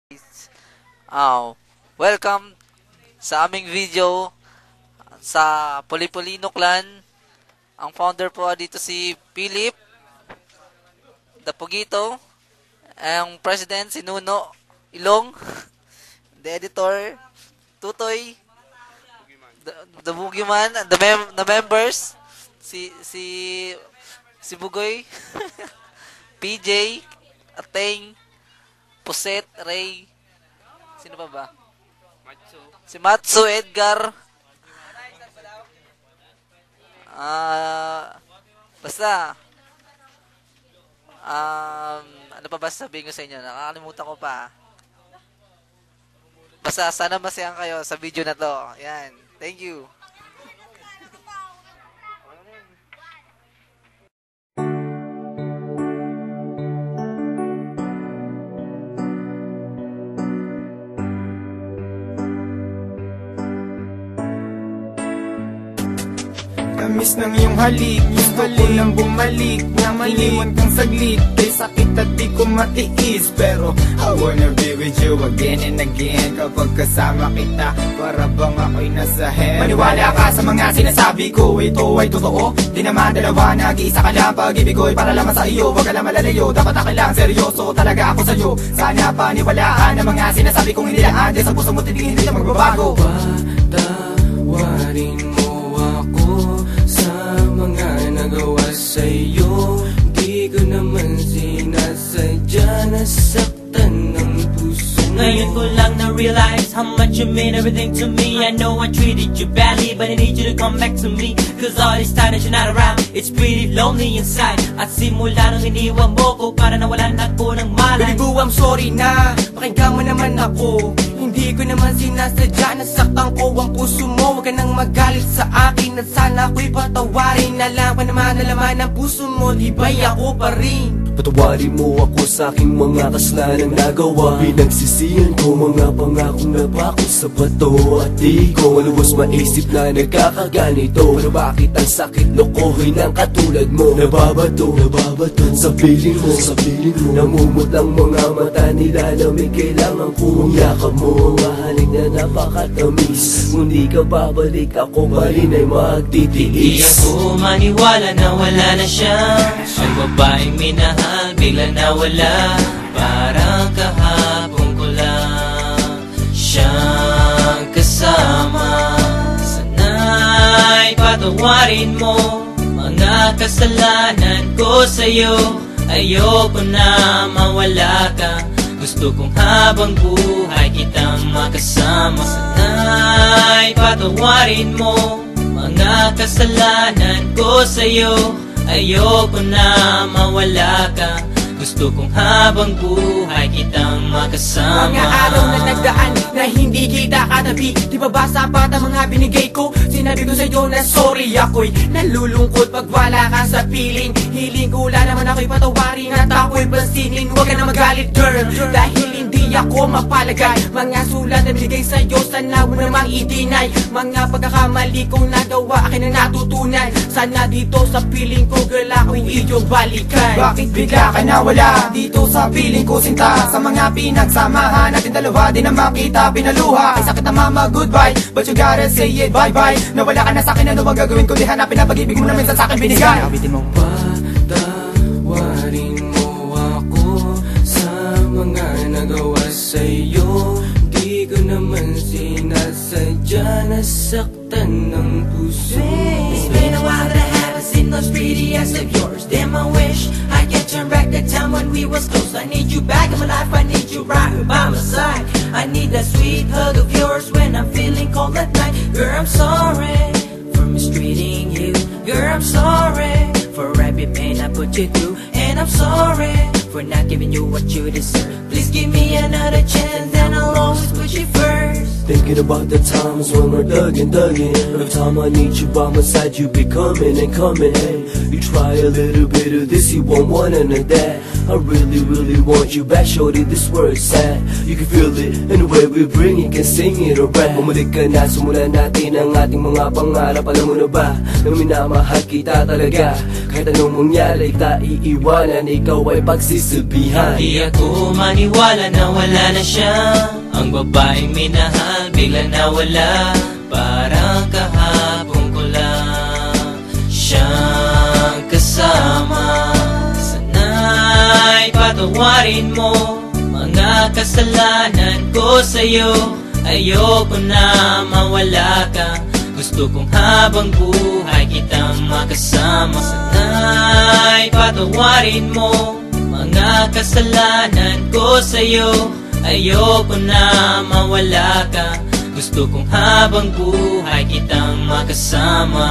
Oh, welcome sa aming video sa Puli-Pulino Clan. Ang founder po dito si Philip Dapugito. Ang president si Nuno Ilong. The editor Tutoy. The Boogeyman. The members si Bugoy. PJ, Ateng, Puset, Ray. Sino pa ba? Si Matsu, Edgar. Basta. Ano pa ba sabihin ko sa inyo? Nakakalimutan ko pa. Basta sana masayang kayo sa video na to. Yan. Thank you. Tamis ng iyong halik, gusto ko lang bumalik na maliwan kang saglit, kay sakit at di ko matiis. Pero I wanna be with you again and again. Kapag kasama kita, para bang ako'y nasa heaven. Maniwala ka sa mga sinasabi ko, ito ay totoo. Di naman dalawa, nag-iisa ka lang. Pag-ibig ko'y para lamang sa iyo, wag ka lang malalayo. Dapat akin lang, seryoso talaga ako sa'yo. Sana paniwalaan ang mga sinasabi kong hindi lang andyan sa puso mo, titigin hindi na magbabago. Patawarin mo ako sa mga nagawa sa'yo. Di ko naman sinasadya, nasaktan ng puso. Ngayon ko lang na-realize how much you mean everything to me. I know I treated you badly, but I need you to come back to me. Cause all this time that you're not around, it's pretty lonely inside. At simula nang iniwan mo ko, para nawalan ako ng malay. Baby boo, I'm sorry na, pakinggan mo naman ako. Hindi ko naman sinasadya, nasaktan ko ang puso mo. Huwag ka nang magalit sa akin at sana ako'y patawarin. Alam ka naman na laman ng puso mo, di ba'y ako pa rin? Patawarin mo ako sa aking mga kasalanan nagawa. Pinagsisihan ko mga pangakong napako sa bato. At di ko maluwas maisip na nagkakaganito. Pero bakit ang sakit lokohin ng katulad mo? Nababato sa piling mo, namumot ang mga mata nila na may kailangan kong yakap mo. Mahaling na napakatamis, kung di ka babalik ako pa rin ay magtitiis. Di ako maniwala na wala na siya. Ang babaeng minahal bigla nawala. Parang kahapon ko lang siyang kasama. Sana'y patawarin mo mga kasalanan ko sa'yo. Ayoko na mawala ka, gusto kong habang buhay kitang makasama. Sana'y patawarin mo mga kasalanan ko sa'yo. Ayoko na mawala ka, gusto kong habang buhay kitang makasama. Mga araw na nagdaan na hindi kita katabi, di ba ba sapat ang mga binigay ko? Sinabi ko sa'yo na sorry, ako'y nalulungkot pag wala ka sa piling. Hiling ko lang naman ako'y patawarin at ako'y pansinin. Huwag ka na magalit girl, dahil hindi ako mapalagay. Mga sulat na binigay sa'yo, sana mo namang i-deny. Mga pagkakamali kong nagawa, akin na natutunan. Sana dito sa piling ko girl, ako'y iyong balikan. Bakit bigla ka nawala dito sa piling ko sinta? Sa mga pinagsamahan natin dalawa, di naman kita pinaluha. Ay sakit na mama, goodbye, but you gotta say it bye-bye. Nawala ka na sa'kin, ano bang gagawin ko? Di hanapin na pag-ibig mo na minsan sa'kin binigay. Awitin mo. Patawarin mo ako sa mga nagawa sa'yo. Di ko naman sinasadya, nasaktan ng puso. It's been a while that I haven't seen those pretty eyes of yours. Damn, I wish I could turn back the time when we was close. I need you back in my life, I need you right by my side. I need that sweet hug of yours when I'm feeling cold at night. Girl, I'm sorry for mistreating you. Girl, I'm sorry for every pain I put you through. And I'm sorry for not giving you what you deserve. Please give me another chance and I'll always put you first. Thank Thinking about the times when we're thugging. Every time I need you by my side, you be coming and coming. Hey, you try a little bit of this, you won't want none of that. I really, really want you back, shorty, this word's sad. You can feel it, and the way we bring it, can sing it or rap. Bumalik ka na, sumulan natin ang ating mga pangarap. Alam mo na ba, na minamahal kita talaga. Kahit anong mangyari, kita iiwanan, ikaw ay pagsisilbihan. Di ako maniwala na wala na siya. Ang babaeng minahal, bigla nawala. Parang kahapon ko lang siyang kasama. Sana'y patawarin mo mga kasalanan ko sa'yo. Ayoko na mawala ka, gusto kong habang buhay kitang makasama. Sana'y patawarin mo mga kasalanan ko sa'yo. Ayoko na mawala ka, gusto kong habang buhay kitang makasama.